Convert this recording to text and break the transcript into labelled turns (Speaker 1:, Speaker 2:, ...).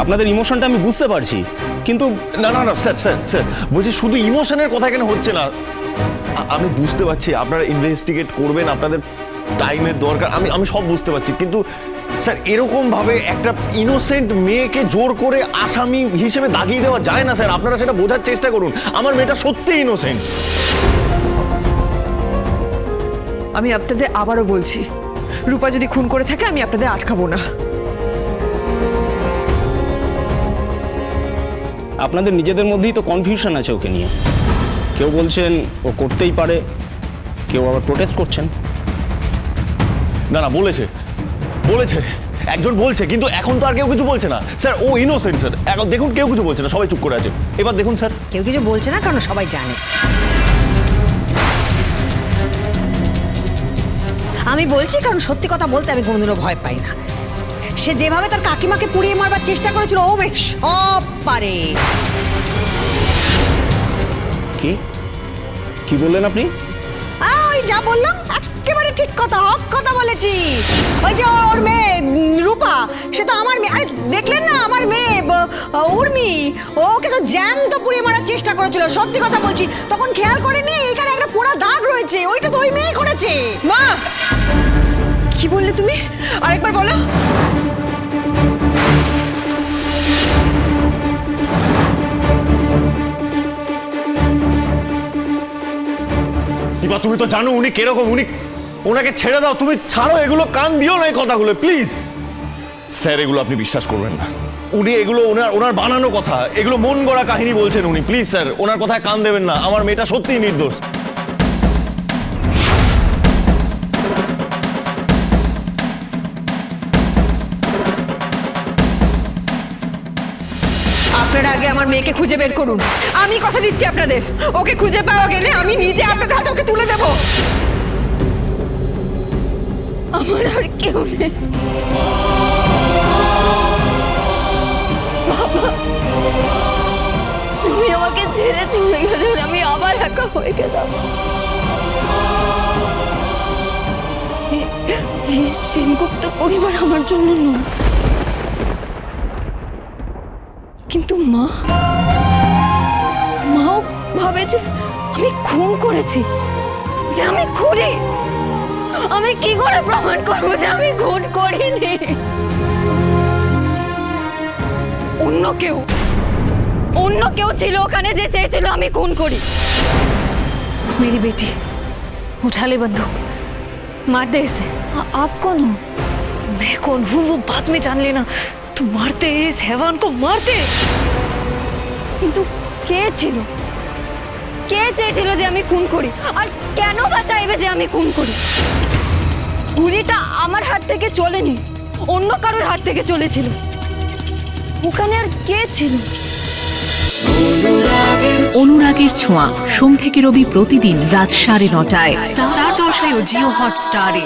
Speaker 1: আপনাদের ইমোশনটা আমি বুঝতে পারছি, কিন্তু
Speaker 2: না না না স্যার স্যার স্যার বলছি শুধু ইমোশনের কথা এখানে হচ্ছে না। আমি বুঝতে পারছি আপনারা ইনভেস্টিগেট করবেন, আপনাদের টাইমের দরকার, আমি সব বুঝতে পারছি, কিন্তু স্যার এরকম ভাবে একটা ইনোসেন্ট মেয়েকে জোর করে আসামি হিসেবে দাগিয়ে দেওয়া যায় না স্যার। আপনারা সেটা বোঝার চেষ্টা করুন। আমার মেয়েটা সত্যি ইনোসেন্ট।
Speaker 3: আমি আপনাদের আবারও বলছি, রূপা যদি খুন করে থাকে আমি আপনাদের আটকাবো না।
Speaker 1: আপনাদের নিজেদের মধ্যেই তো কনফিউশন আছে ওকে নিয়ে। কেউ বলছেন ও করতেই পারে, কেউ আবার প্রোটেস্ট করছেন।
Speaker 2: না না বলেছে বলেছে একজন বলছে, কিন্তু এখন তো আর কেউ কিছু বলছে না স্যার। ও ইনোসেন্ট স্যার। এখন দেখুন কেউ কিছু বলছে না, সবাই চুপ করে আছে। এবার দেখুন স্যার,
Speaker 4: কেউ কিছু বলছে না কারণ সবাই জানে। আমি বলছি কারণ সত্যি কথা বলতে আমি কোনোদিনও ভয় পাই না। সে যেভাবে তার কাকিমাকে পুড়িয়ে মারবার চেষ্টা করেছিল, ও বেশ সব পারে।
Speaker 1: কি কি বললেন আপনি?
Speaker 4: ওই যা বললাম একেবারে ঠিক কথা, হক কথা বলেছি। ওই যে ওর মেয়ে রূপা, সে তো আমার মেয়ে। আরে দেখলেন না আমার মেয়ে উর্মি, ওকে তো জ্যান্ত পুড়িয়ে মারার চেষ্টা করেছিল। সত্যি কথা বলছি, তখন খেয়াল করেনি এখানে একটা পোড়া দাগ রয়েছে, ওইটা তো ওই মেয়ে করেছে।
Speaker 3: মা, কি বললে তুমি? আরেকবার বলো।
Speaker 2: দিবা তুমি তো জানো উনি কিরকম। ওনাকে ছেড়ে দাও, তুমি ছাড়ো এগুলো, কান দিও না এই কথাগুলো প্লিজ। স্যার এগুলো আপনি বিশ্বাস করবেন না। উনি এগুলো ওনার বানানো কথা, এগুলো মন গড়া কাহিনী বলছেন উনি। প্লিজ স্যার ওনার কথায় কান দেবেন না। আমার মেয়েটা সত্যিই নির্দোষ।
Speaker 3: আপনারা আগে আমার মেয়েকে খুঁজে বের করুন। আমি কথা দিচ্ছি আপনাদের, ওকে খুঁজে পাওয়া গেলে আমি নিজে আপনাদের হাতে ওকে তুলে দেব।
Speaker 5: আমার আর কেউ নেই বাবা, তুমি আমাকে ছেড়ে চলে গেলে আমি আবার একা হয়ে গেলাম। এই সেনগুপ্ত পরিবার আমার জন্য নয়, কিন্তু মাও ভাবে যে আমি খুন করেছি, যে আমি খুনি। আমি কি করে প্রমাণ করবো যে আমি খুন করিনি? অন্য কেউ ছিল ওখানে যে চেয়েছিল আমি খুন করি।
Speaker 6: मेरी बेटी उठा ले बंदूक, मार दे इसे।
Speaker 5: आप कौन हो?
Speaker 6: मैं कौन हूँ वो बाद में जान लेना। तू मारते इस हैवान को, मारते।
Speaker 5: কিন্তু কে ছিল? কে চেয়েছিল যে আমি খুন করি? আর কেন বা চাইবে যে আমি খুন করি? গুলিটা আমার হাত থেকে চলেনি, অন্য কারোর হাত থেকে চলেছিল। ওখানে আর কে ছিল?
Speaker 7: অনুরাগের ছোঁয়া সোম থেকে রবি প্রতিদিন রাত 9:30টায়
Speaker 6: स्टार जलसाय ও জিও হটস্টারে।